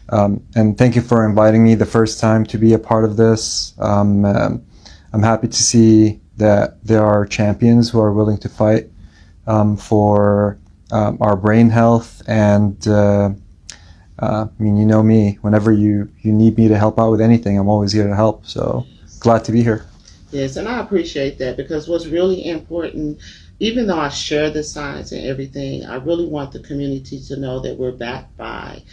And thank you for inviting me the first time to be a part of this. I'm happy to see that there are champions who are willing to fight for our brain health. And I mean, you know me, whenever you need me to help out with anything, I'm always here to help. So glad to be here. Yes, and I appreciate that, because what's really important, even though I share the science and everything, I really want the community to know that we're backed by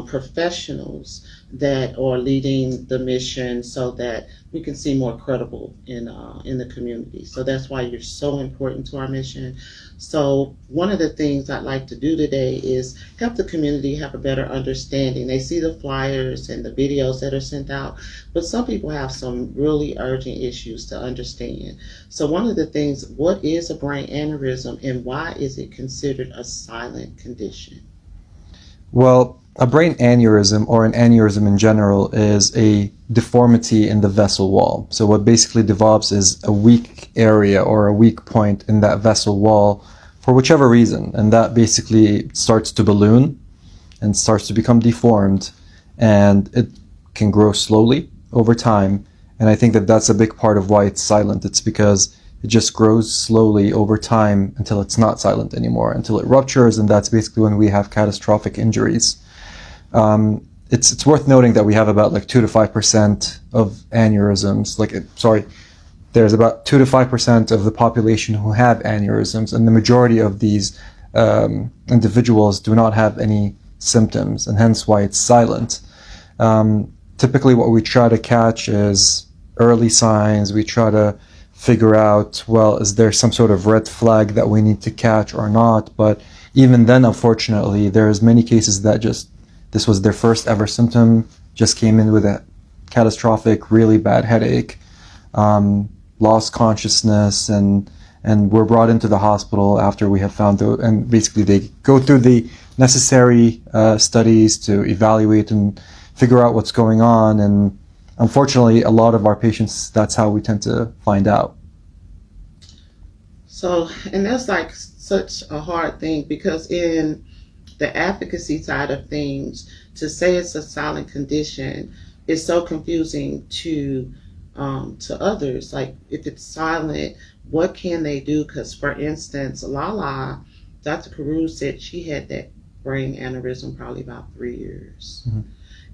professionals that are leading the mission, so that we can see more credible in the community. So that's why you're so important to our mission. So one of the things I'd like to do today is help the community have a better understanding. They see the flyers and the videos that are sent out, but some people have some really urgent issues to understand. So one of the things, what is a brain aneurysm and why is it considered a silent condition? Well, a brain aneurysm, or an aneurysm in general, is a deformity in the vessel wall. So what basically develops is a weak area or a weak point in that vessel wall for whichever reason. And that basically starts to balloon and starts to become deformed. And it can grow slowly over time. And I think that that's a big part of why it's silent. It's because it just grows slowly over time until it's not silent anymore, until it ruptures, and that's basically when we have catastrophic injuries. It's worth noting that we have about like 2 to 5% of aneurysms. There's about 2 to 5% of the population who have aneurysms, and the majority of these individuals do not have any symptoms, and hence why it's silent. Typically, what we try to catch is early signs. We try to figure out, well, is there some sort of red flag that we need to catch or not? But even then, unfortunately, there's many cases that this was their first ever symptom, just came in with a catastrophic, really bad headache, lost consciousness, and were brought into the hospital after we have found out. And basically they go through the necessary studies to evaluate and figure out what's going on. And unfortunately, a lot of our patients, that's how we tend to find out. So, and that's like such a hard thing, because in the advocacy side of things, to say it's a silent condition is so confusing to others. Like, if it's silent, what can they do? Because, for instance, Lala, Dr. Carew said she had that brain aneurysm probably about 3 years. Mm-hmm.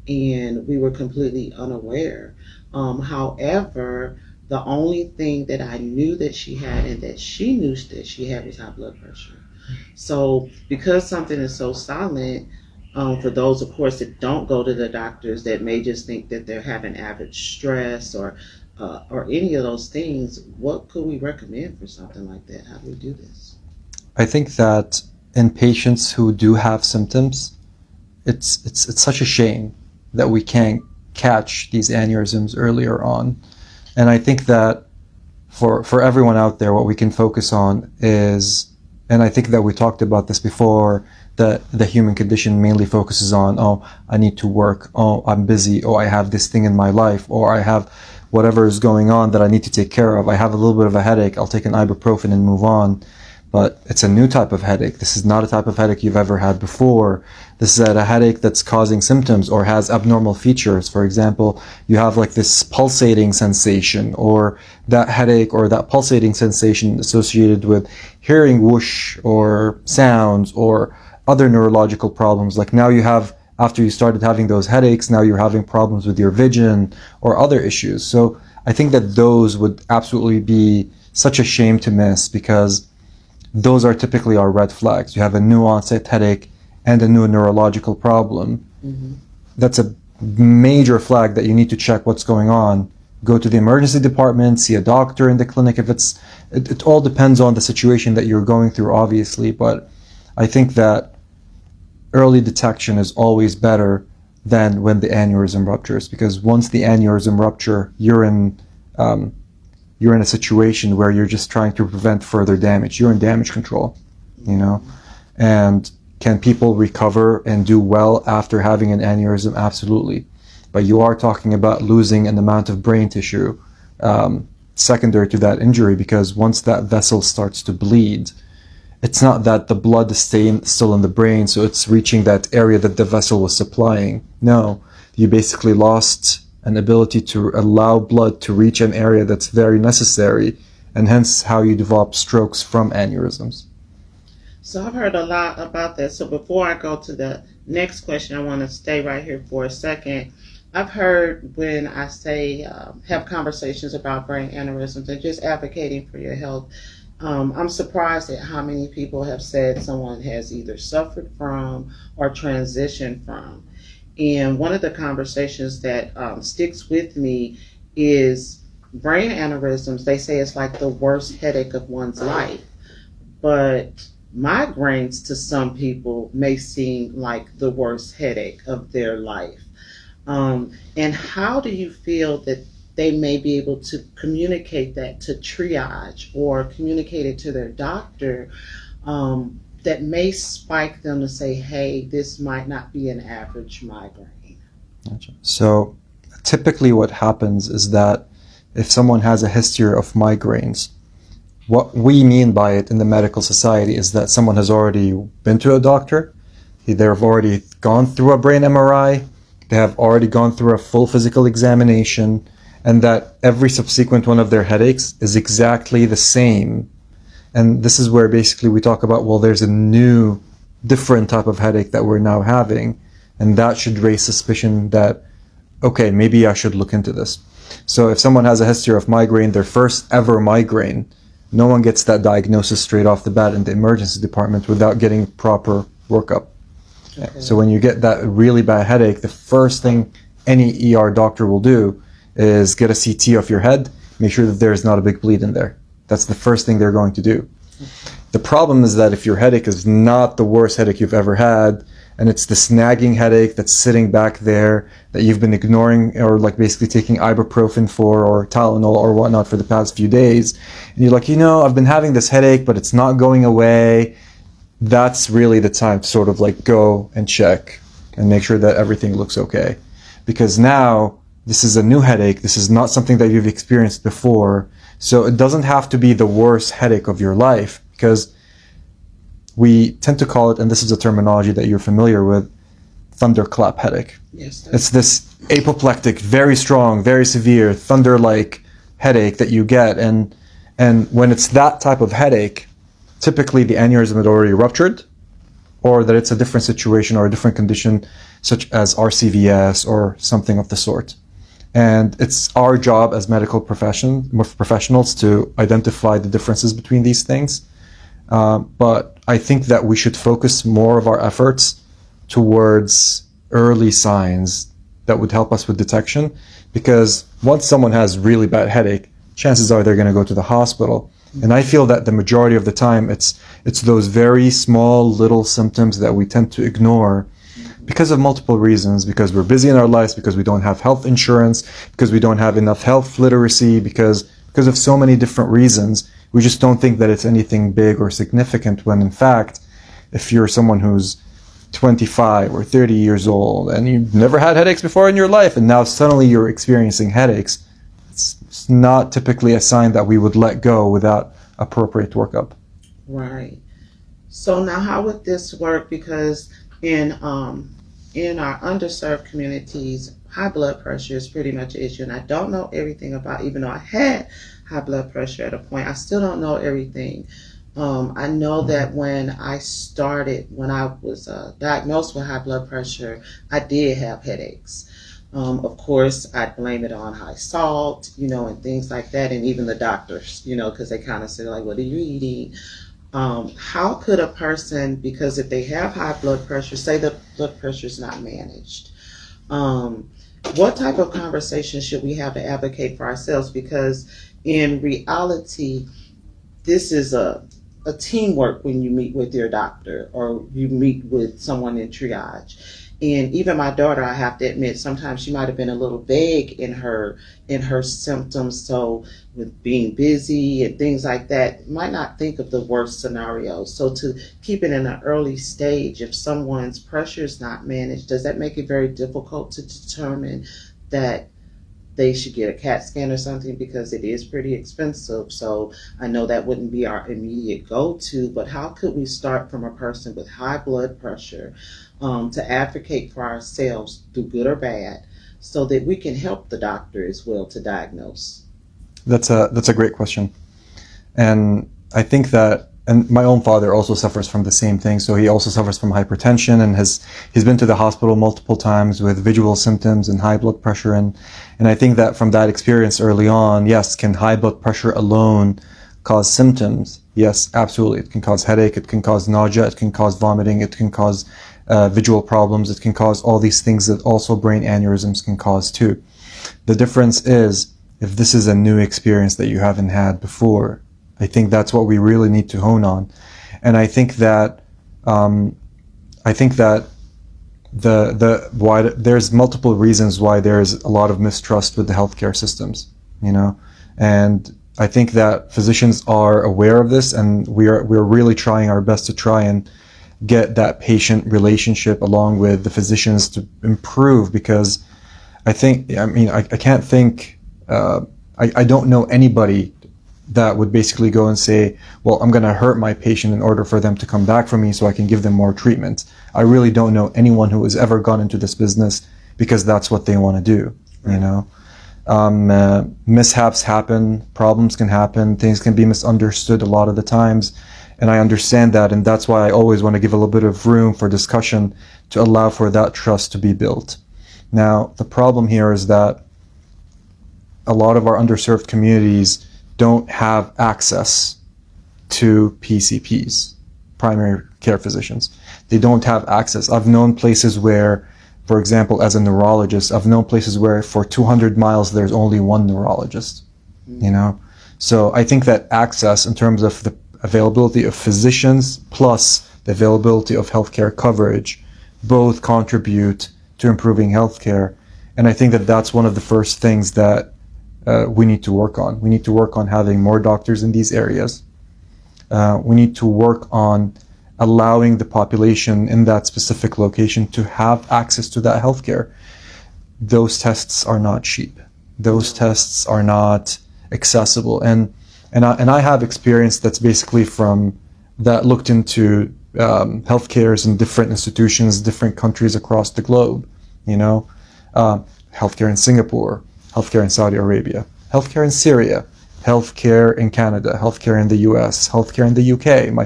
And we were completely unaware. However, the only thing that I knew that she had, and that she knew that she had, was high blood pressure. So because something is so silent, for those, of course, that don't go to the doctors, that may just think that they're having average stress or any of those things, what could we recommend for something like that? How do we do this? I think that in patients who do have symptoms, it's such a shame that we can't catch these aneurysms earlier on. And I think that for everyone out there, what we can focus on is, and I think that we talked about this before, that the human condition mainly focuses on, oh, I need to work, oh, I'm busy, oh, I have this thing in my life, or I have whatever is going on that I need to take care of. I have a little bit of a headache, I'll take an ibuprofen and move on. But it's a new type of headache. This is not a type of headache you've ever had before. This is a headache that's causing symptoms or has abnormal features. For example, you have like this pulsating sensation, or that headache or that pulsating sensation associated with hearing whoosh or sounds or other neurological problems. Like now you have, after you started having those headaches, now you're having problems with your vision or other issues. So I think that those would absolutely be such a shame to miss, because those are typically our red flags. You have a new onset headache and a new neurological problem. Mm-hmm. That's a major flag that you need to check what's going on. Go to the emergency department, see a doctor in the clinic. It all depends on the situation that you're going through, obviously, but I think that early detection is always better than when the aneurysm ruptures, because once the aneurysm rupture, you're in a situation where you're just trying to prevent further damage. You're in damage control, And can people recover and do well after having an aneurysm? Absolutely. But you are talking about losing an amount of brain tissue secondary to that injury, because once that vessel starts to bleed, it's not that the blood is staying still in the brain, so it's reaching that area that the vessel was supplying. No, you basically lost an ability to allow blood to reach an area that's very necessary, and hence how you develop strokes from aneurysms. So I've heard a lot about that. So before I go to the next question, I want to stay right here for a second. I've heard when I say have conversations about brain aneurysms and just advocating for your health, I'm surprised at how many people have said someone has either suffered from or transitioned from. And one of the conversations that sticks with me is brain aneurysms. They say it's like the worst headache of one's life. But migraines to some people may seem like the worst headache of their life. And how do you feel that they may be able to communicate that to triage or communicate it to their doctor that may spike them to say, hey, this might not be an average migraine? Gotcha. So typically what happens is that if someone has a history of migraines, what we mean by it in the medical society is that someone has already been to a doctor, they've already gone through a brain MRI, they have already gone through a full physical examination, and that every subsequent one of their headaches is exactly the same. And this is where basically we talk about, well, there's a new, different type of headache that we're now having, and that should raise suspicion that, okay, maybe I should look into this. So if someone has a history of migraine, their first ever migraine, no one gets that diagnosis straight off the bat in the emergency department without getting proper workup. Okay. So when you get that really bad headache, the first thing any ER doctor will do is get a CT of your head, make sure that there's not a big bleed in there. That's the first thing they're going to do. The problem is that if your headache is not the worst headache you've ever had, and it's this nagging headache that's sitting back there that you've been ignoring or like basically taking ibuprofen for or Tylenol or whatnot for the past few days, and you're like, I've been having this headache, but it's not going away, that's really the time to sort of like go and check and make sure that everything looks okay. Because now this is a new headache. This is not something that you've experienced before. So it doesn't have to be the worst headache of your life, because we tend to call it, and this is a terminology that you're familiar with, thunderclap headache. Yes. It's this apoplectic, very strong, very severe, thunder-like headache that you get. And when it's that type of headache, typically the aneurysm had already ruptured, or that it's a different situation or a different condition, such as RCVS or something of the sort. And it's our job as medical professionals to identify the differences between these things. But I think that we should focus more of our efforts towards early signs that would help us with detection, because once someone has really bad headache, chances are they're going to go to the hospital. And I feel that the majority of the time it's those very small little symptoms that we tend to ignore because of multiple reasons, because we're busy in our lives, because we don't have health insurance, because we don't have enough health literacy, because of so many different reasons. We just don't think that it's anything big or significant, when in fact, if you're someone who's 25 or 30 years old and you've never had headaches before in your life and now suddenly you're experiencing headaches, it's not typically a sign that we would let go without appropriate workup. Right. So now how would this work? Because in our underserved communities, high blood pressure is pretty much an issue. And I don't know everything about, even though I had high blood pressure at a point, I still don't know everything. I know that when I was diagnosed with high blood pressure, I did have headaches. Of course, I'd blame it on high salt, and things like that. And even the doctors, because they kind of say, like, what are you eating? How could a person, because if they have high blood pressure, say the blood pressure is not managed, what type of conversation should we have to advocate for ourselves? Because in reality, this is a teamwork when you meet with your doctor or you meet with someone in triage. And even my daughter, I have to admit, sometimes she might have been a little vague in her symptoms. So with being busy and things like that, might not think of the worst scenarios. So to keep it in an early stage, if someone's pressure is not managed, does that make it very difficult to determine that they should get a CAT scan or something because it is pretty expensive. So I know that wouldn't be our immediate go-to, but how could we start from a person with high blood pressure to advocate for ourselves through good or bad so that we can help the doctor as well to diagnose? That's a great question. And I think that, and my own father also suffers from the same thing. So he also suffers from hypertension and he's been to the hospital multiple times with visual symptoms and high blood pressure. And I think that from that experience early on, yes, can high blood pressure alone cause symptoms? Yes, absolutely. It can cause headache. It can cause nausea. It can cause vomiting. It can cause visual problems. It can cause all these things that also brain aneurysms can cause too. The difference is if this is a new experience that you haven't had before, I think that's what we really need to hone on. And I think that there's multiple reasons why there's a lot of mistrust with the healthcare systems, and I think that physicians are aware of this, and we're really trying our best to try and get that patient relationship along with the physicians to improve, because I can't think, I don't know anybody that would basically go and say, well, I'm going to hurt my patient in order for them to come back from me so I can give them more treatment. I really don't know anyone who has ever gone into this business because that's what they want to do, mishaps happen, problems can happen, things can be misunderstood a lot of the times, and I understand that, and that's why I always want to give a little bit of room for discussion to allow for that trust to be built. Now, the problem here is that a lot of our underserved communities don't have access to PCPs, primary care physicians. They don't have access. I've known places where, for example, as a neurologist, I've known places where for 200 miles there's only one neurologist, So I think that access in terms of the availability of physicians plus the availability of healthcare coverage both contribute to improving healthcare. And I think that that's one of the first things that we need to work on. We need to work on having more doctors in these areas. We need to work on allowing the population in that specific location to have access to that healthcare. Those tests are not cheap. Those tests are not accessible. And I have experience that's basically from that looked into healthcares in different institutions, different countries across the globe. Healthcare in Singapore, healthcare in Saudi Arabia, healthcare in Syria, healthcare in Canada, healthcare in the US, healthcare in the UK. My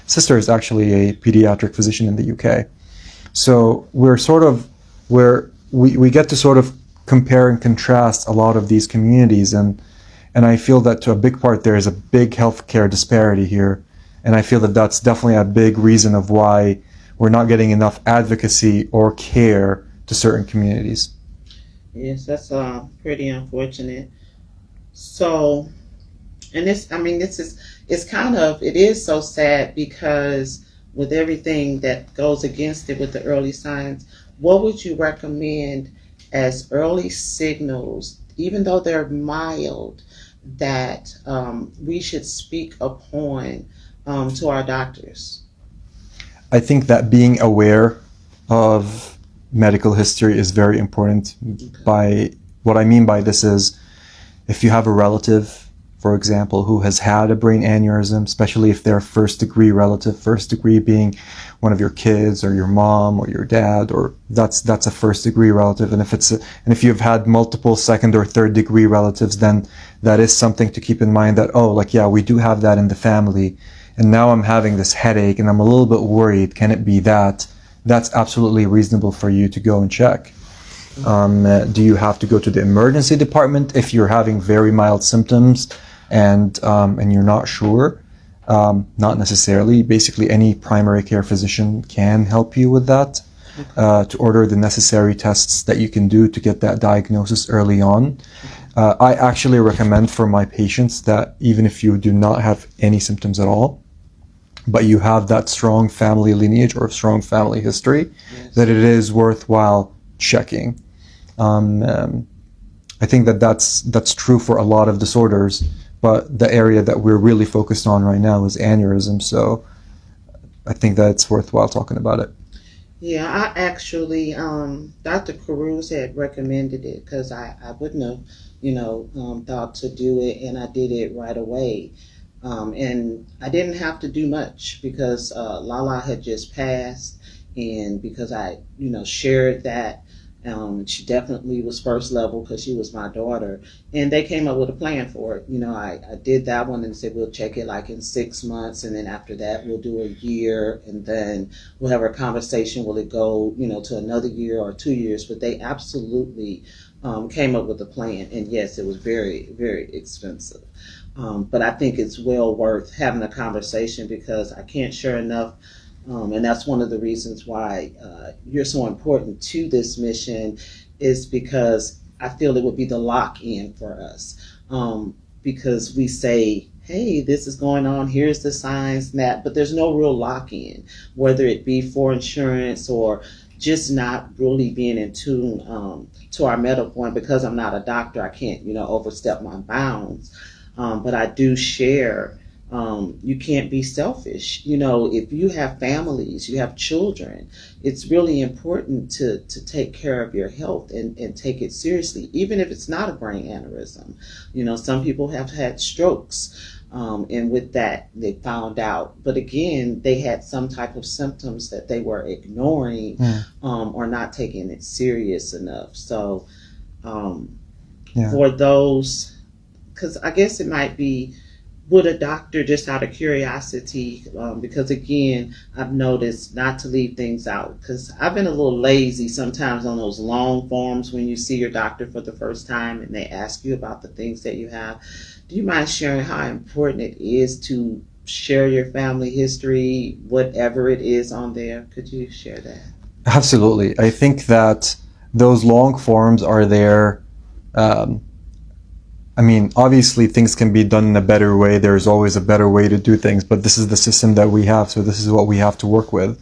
sister is actually a pediatric physician in the UK. So we get to sort of compare and contrast a lot of these communities, and I feel that to a big part there is a big healthcare disparity here, and I feel that that's definitely a big reason of why we're not getting enough advocacy or care to certain communities. Yes, that's pretty unfortunate. So, and it is so sad because with everything that goes against it with the early signs, what would you recommend as early signals, even though they're mild, that we should speak upon to our doctors? I think that being aware of medical history is very important. By what I mean by this is, if you have a relative, for example, who has had a brain aneurysm, especially if they're first degree relative, first degree being one of your kids or your mom or your dad, or that's a first degree relative. And if you've had multiple second or third degree relatives, then that is something to keep in mind that, we do have that in the family. And now I'm having this headache and I'm a little bit worried. Can it be that? That's absolutely reasonable for you to go and check. Do you have to go to the emergency department if you're having very mild symptoms and you're not sure? Not necessarily. Basically, any primary care physician can help you with that, to order the necessary tests that you can do to get that diagnosis early on. I actually recommend for my patients that even if you do not have any symptoms at all, but you have that strong family lineage or strong family history, yes, that it is worthwhile checking. I think that's true for a lot of disorders, but the area that we're really focused on right now is aneurysm. So I think that it's worthwhile talking about it. Yeah, I actually, Dr. Caruso had recommended it because I wouldn't have, thought to do it, and I did it right away. And I didn't have to do much because Lala had just passed, and because I, shared that. She definitely was first level because she was my daughter, and they came up with a plan for it. I did that one and said we'll check it like in 6 months, and then after that we'll do a year, and then we'll have a conversation. Will it go, to another year or 2 years? But they absolutely came up with a plan, and yes, it was very, very expensive. But I think it's well worth having a conversation because I can't share enough. And that's one of the reasons why you're so important to this mission, is because I feel it would be the lock in for us. Because we say, hey, this is going on, here's the signs, and that, but there's no real lock in, whether it be for insurance or just not really being in tune to our medical. And because I'm not a doctor, I can't, overstep my bounds. But I do share. You can't be selfish. If you have families, you have children, it's really important to take care of your health and take it seriously, even if it's not a brain aneurysm. Some people have had strokes. And with that, they found out. But again, they had some type of symptoms that they were ignoring, or not taking it serious enough. So Yeah. for those, because I guess it might be, would a doctor, just out of curiosity, because again, I've noticed not to leave things out, because I've been a little lazy sometimes on those long forms when you see your doctor for the first time and they ask you about the things that you have. Do you mind sharing how important it is to share your family history, whatever it is on there? Could you share that? Absolutely. I think that those long forms are there. Obviously things can be done in a better way. There's always a better way to do things, but this is the system that we have, so this is what we have to work with.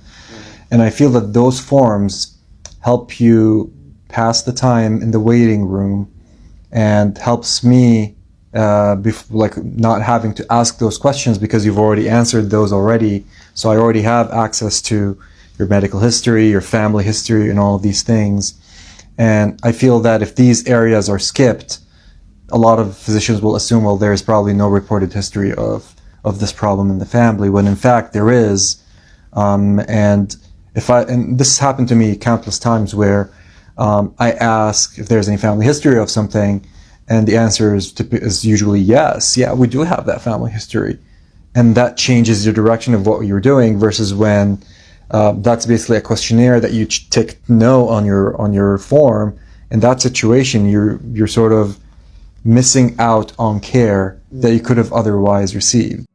And I feel that those forms help you pass the time in the waiting room, and helps me not having to ask those questions because you've already answered those already. So I already have access to your medical history, your family history, and all of these things. And I feel that if these areas are skipped, a lot of physicians will assume, well, there's probably no reported history of this problem in the family, when in fact there is. And this happened to me countless times, where I ask if there's any family history of something, and the answer is usually yes. Yeah, we do have that family history. And that changes your direction of what you're doing, versus when that's basically a questionnaire that you tick no on your form. In that situation, you're sort of missing out on care that you could have otherwise received.